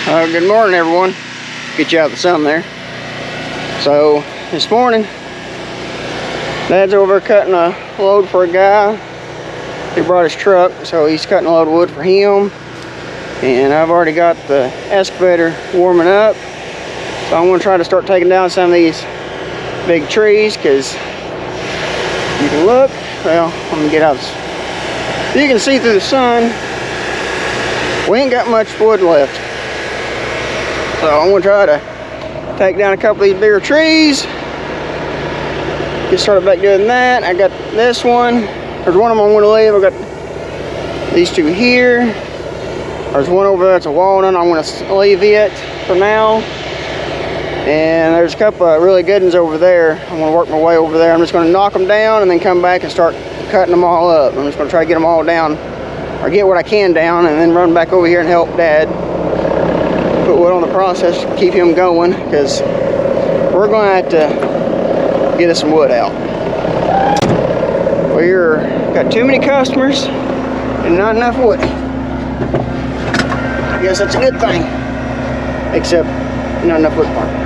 Good morning, everyone. Get you out of the sun there. So this morning, Dad's over cutting a load for a guy. He brought his truck, so he's cutting a load of wood for him. And I've already got the excavator warming up. So I'm going to try to start taking down some of these big trees, because you can look. Well, let me get out. You can see through the sun. We ain't got much wood left. So I'm going to try to take down a couple of these bigger trees. Get started back doing that. I got this one. There's one of them I'm going to leave. I've got these two here. There's one over there. It's a walnut. I'm going to leave it for now. And there's a couple of really good ones over there. I'm going to work my way over there. I'm just going to knock them down and then come back and start cutting them all up. I'm just going to try to get them all down, or get what I can down, and then run back over here and help Dad put wood on the process to keep him going, because we're going to have to get us some wood out. We're got too many customers and not enough wood. I guess that's a good thing, except not enough wood part.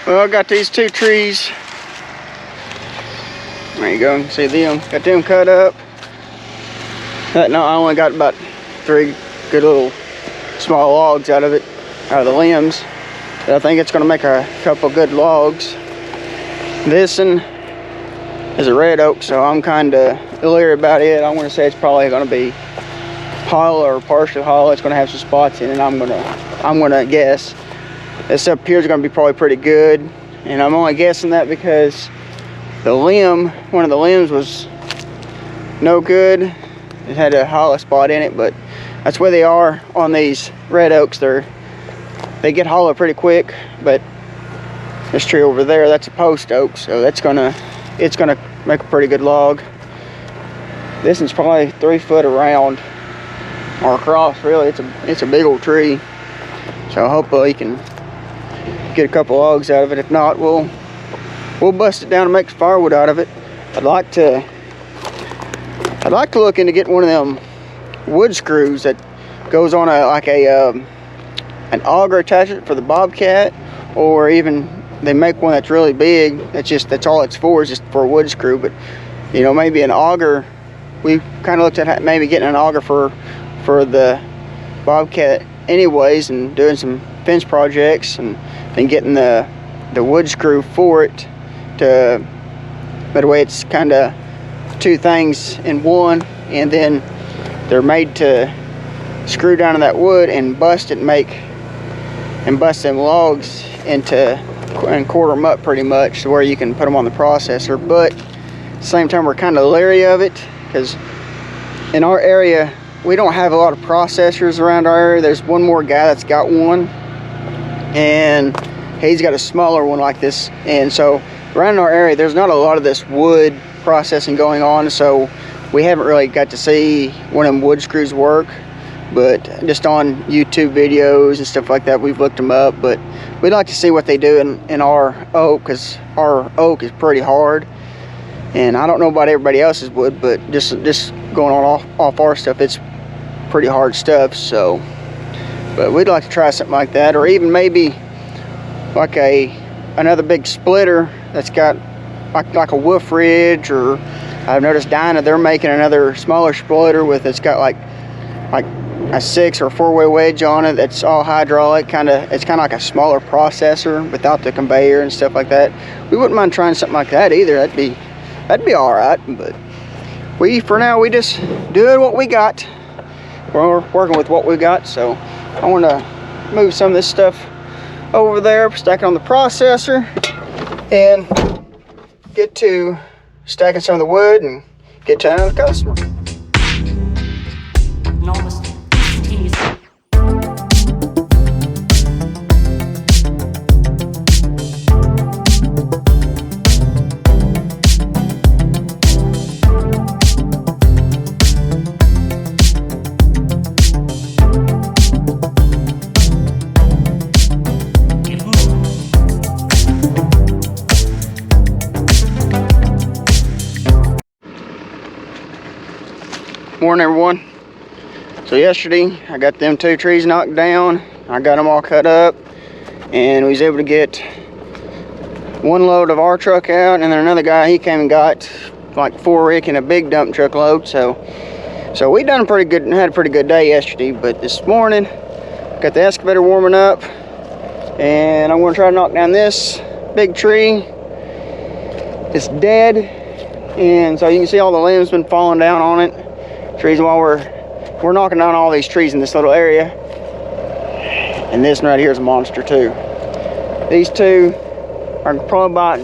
Well, I got these two trees. There you go, you can see them. Got them cut up. No, I only got about 3 good little small logs out of it, out of the limbs. But I think it's going to make a couple good logs. This one is a red oak, so I'm kind of leery about it. I want to say it's probably going to be hollow or partially hollow. It's going to have some spots in it. I'm gonna guess this up here is going to be probably pretty good, and I'm only guessing that because the limb, one of the limbs was no good. It had a hollow spot in it, but that's where they are on these red oaks. They get hollow pretty quick. But this tree over there, that's a post oak, so it's gonna make a pretty good log. This one's probably 3 foot around or across. Really, it's a big old tree. So hopefully you can get a couple logs out of it. If not, we'll bust it down and make firewood out of it. I'd like to look into getting one of them wood screws that goes on an auger attachment for the bobcat, or even they make one that's really big. That's all it's for, is just for a wood screw. But you know, maybe an auger. We kind of looked at maybe getting an auger for the bobcat anyways, and doing some fence projects, and getting the wood screw for it to, that way it's kind of 2 things in one, and then they're made to screw down to that wood and bust it and bust them logs into and quarter them up pretty much to where you can put them on the processor. But at the same time, we're kind of leery of it, because in our area we don't have a lot of processors around our area. There's one more guy that's got one, and he's got a smaller one like this. And so around our area there's not a lot of this wood processing going on, so we haven't really got to see one of them wood screws work. But just on YouTube videos and stuff like that, we've looked them up. But we'd like to see what they do in our oak, because our oak is pretty hard. And I don't know about everybody else's wood, but just going on off our stuff, it's pretty hard stuff. So, but we'd like to try something like that, or even maybe like another big splitter that's got like a wolf ridge, or I've noticed Dyna, they're making another smaller splitter with, it's got like a 6 or 4-way wedge on it that's all hydraulic. It's kind of like a smaller processor without the conveyor and stuff like that. We wouldn't mind trying something like that either. That'd be all right. But for now we just doing what we got. We're working with what we got. So I want to move some of this stuff over there, stack it on the processor, and get to stacking some of the wood and get to another customer. Morning, everyone. So yesterday I got them 2 trees knocked down. I got them all cut up, and we was able to get 1 load of our truck out, and then another guy, he came and got like 4 rick and a big dump truck load. So we done had a pretty good day yesterday. But this morning got the excavator warming up, and I'm going to try to knock down this big tree. It's dead, and so you can see all the limbs been falling down on it. Trees, while we're knocking down all these trees in this little area, and this one right here is a monster too. These 2 are probably about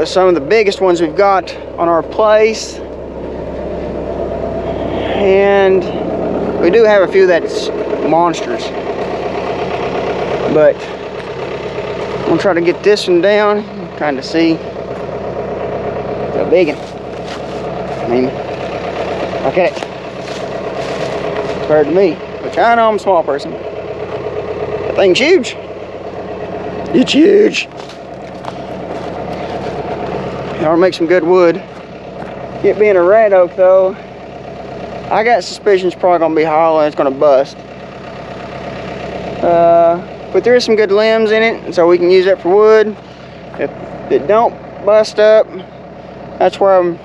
some of the biggest ones we've got on our place, and we do have a few that's monsters. But I'm gonna try to get this one down, kind of see the big one. I mean, look at it. Compared to me, which I know I'm a small person. That thing's huge. It's huge. I'll make some good wood. It being a red oak though, I got suspicion it's probably gonna be hollow and it's gonna bust. But there is some good limbs in it, and so we can use that for wood. If it don't bust up, that's where I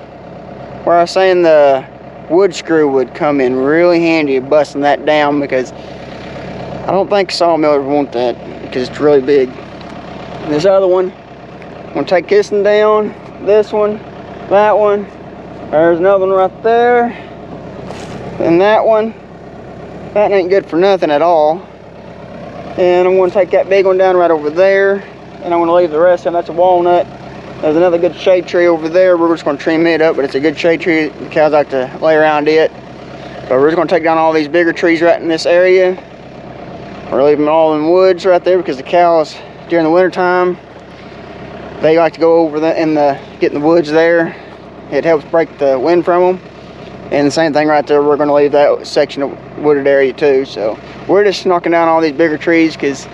was saying the wood screw would come in really handy at busting that down, because I don't think sawmill would want that because it's really big. And this other one, I'm gonna take this one down, this one, that one. There's another one right there, and that one. That ain't good for nothing at all. And I'm gonna take that big one down right over there, and I'm gonna leave the rest of them. That's a walnut. There's another good shade tree over there. We're just going to trim it up, but it's a good shade tree. The cows like to lay around it. But we're just going to take down all these bigger trees right in this area. We're leaving them all in woods right there, because the cows during the winter time, they like to go over get in the woods there. It helps break the wind from them. And the same thing right there, we're going to leave that section of wooded area too. So we're just knocking down all these bigger trees, because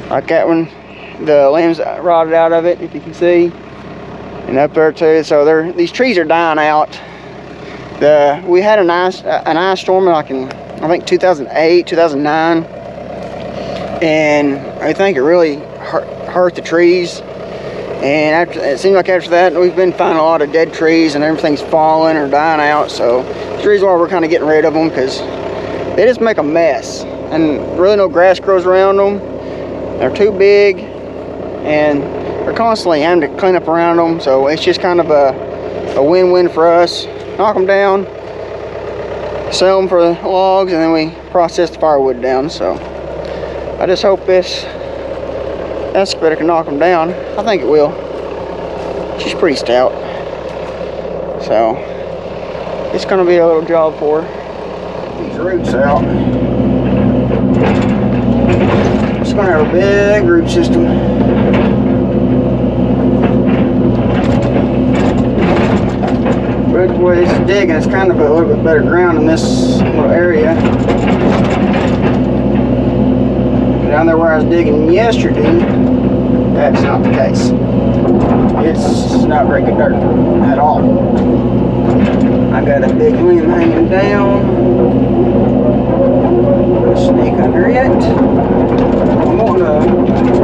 like that one, the limbs rotted out of it, if you can see. And up there too, so these trees are dying out. We had an ice storm like in, I think 2008, 2009, and I think it really hurt the trees. And it seemed like after that, we've been finding a lot of dead trees, and everything's falling or dying out. So the reason why we're kind of getting rid of them, because they just make a mess, and really no grass grows around them. They're too big, and we're constantly having to clean up around them. So it's just kind of a win-win for us. Knock them down, sell them for the logs, and then we process the firewood down. So I just hope this excavator can knock them down. I think it will. She's pretty stout, so it's going to be a little job for her. These roots out. It's going to have a big root system. But the way it's digging, it's kind of a little bit better ground in this little area. Down there where I was digging yesterday, that's not the case. It's not very good dirt at all. I got a big limb hanging down. Put a snake under it. I'm wanting to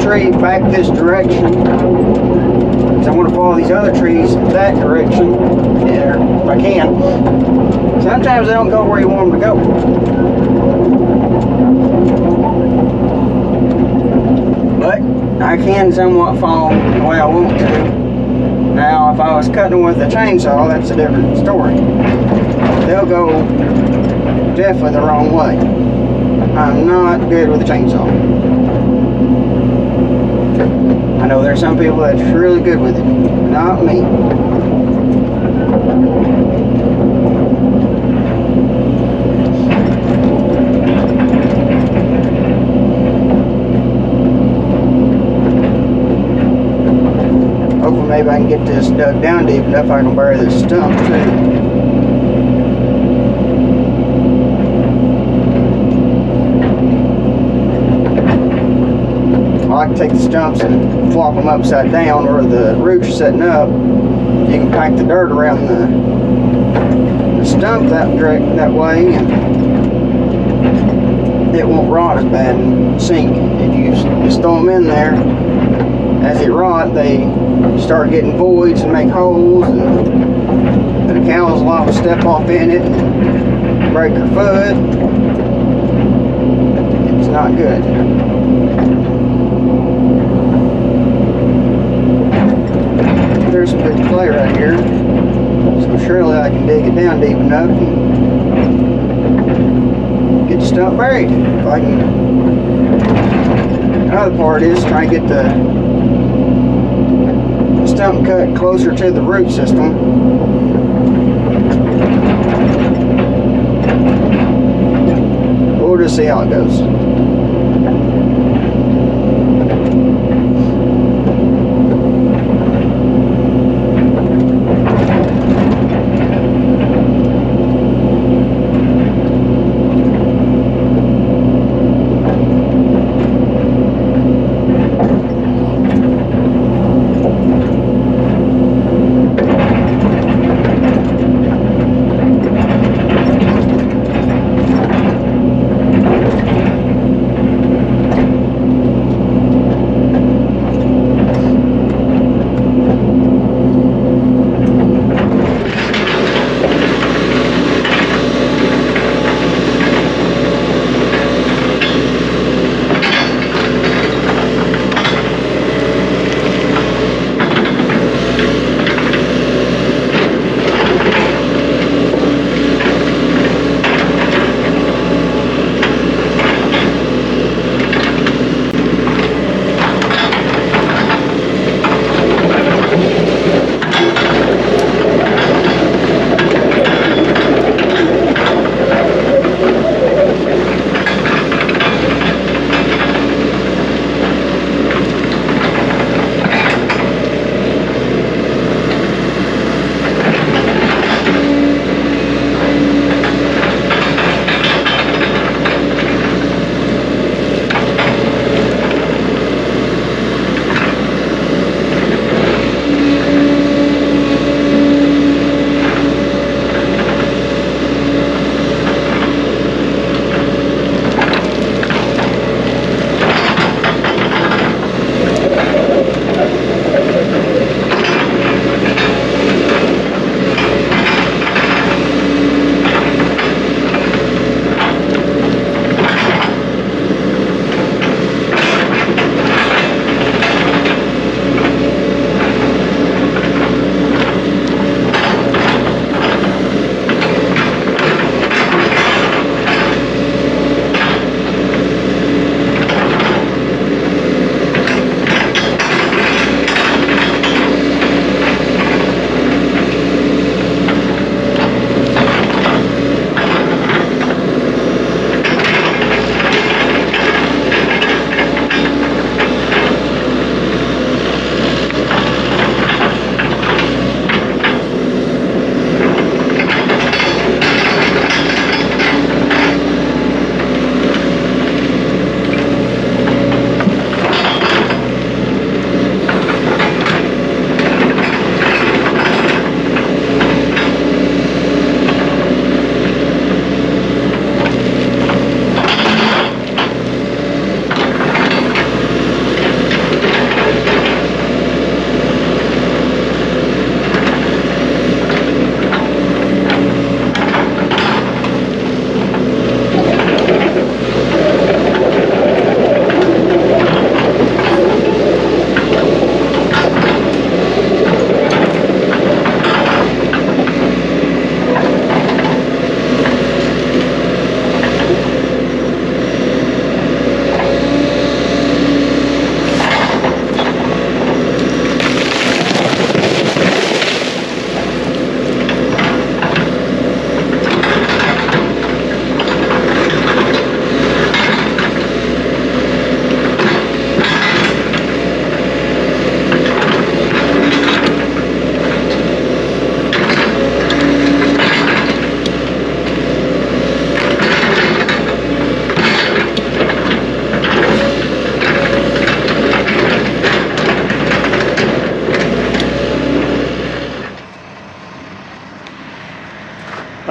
tree back this direction, because I want to follow these other trees that direction, yeah, if I can. Sometimes they don't go where you want them to go. But I can somewhat follow the way I want to. Now, if I was cutting with a chainsaw, that's a different story. They'll go definitely the wrong way. I'm not good with a chainsaw. I know there's some people that's really good with it. Not me. Hopefully maybe I can get this dug down deep enough I can bury this stump too. I like to take the stumps and flop them upside down where the roots are setting up. You can pack the dirt around the stump that way, and it won't rot as bad and sink. If you just throw them in there, as it rot, they start getting voids and make holes, and the cows will step off in it and break her foot. It's not good. There's some good clay right here, so surely I can dig it down deep enough and get the stump buried. If I can. Another part is trying to get the stump cut closer to the root system. We'll just see how it goes.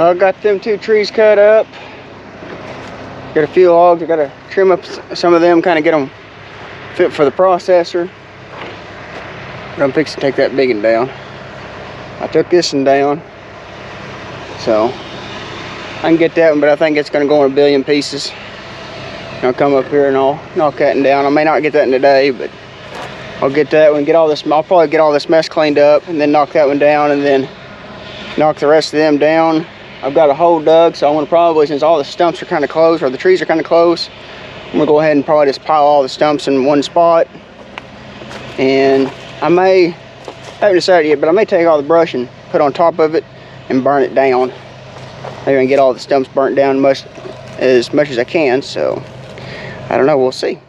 I got them 2 trees cut up. Got a few logs. I gotta trim up some of them, kind of get them fit for the processor. But I'm fixing to take that big one down. I took this one down, so I can get that one, but I think it's gonna go in a billion pieces. And I'll come up here and I'll knock that one down. I may not get that one today, but I'll get that one, get all this. I'll probably get all this mess cleaned up and then knock that one down and then knock the rest of them down. I've got a hole dug, so I want to probably, since all the stumps are kind of close, or the trees are kind of close, I'm gonna go ahead and probably just pile all the stumps in one spot. And I haven't decided yet, but I may take all the brush and put on top of it and burn it down. Maybe I can get all the stumps burnt down as much as I can, so I don't know, we'll see.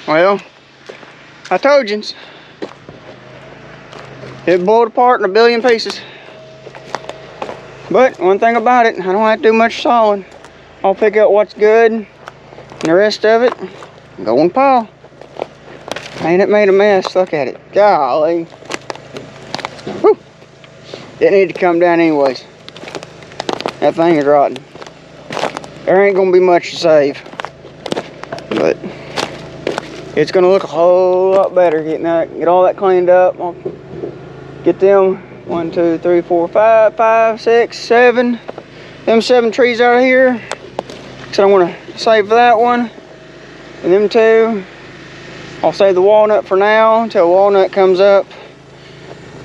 Well, I told you, it boiled apart in a billion pieces. But one thing about it, I don't have to do much sawing. I'll pick out what's good, and the rest of it, go in pile. Ain't it made a mess? Look at it. Golly. Whew. It needed to come down anyways. That thing is rotten. There ain't gonna be much to save. But it's gonna look a whole lot better getting that, get all that cleaned up. I'll get them 1, 2, 3, 4, 5, 5, 6, 7. Them 7 trees out of here. So I want to save that one. And them 2. I'll save the walnut for now until walnut comes up.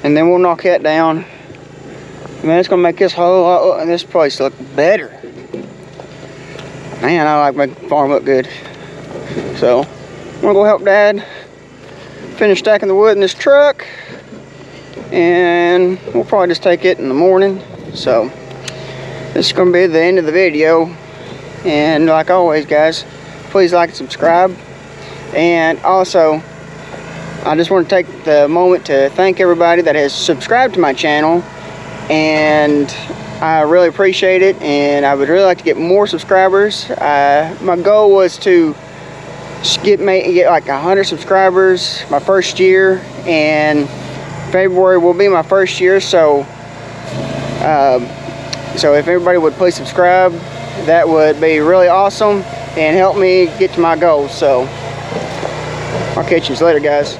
And then we'll knock that down. Man, it's gonna make this whole lot, and this place look better. Man, I like making the farm look good. So I'm gonna go help Dad finish stacking the wood in this truck, and we'll probably just take it in the morning. So this is gonna be the end of the video, and like always guys, please like and subscribe. And also I just want to take the moment to thank everybody that has subscribed to my channel, and I really appreciate it, and I would really like to get more subscribers. My goal was to get like 100 subscribers my first year, and February will be my first year. So so if everybody would please subscribe, that would be really awesome and help me get to my goals. So I'll catch you later guys.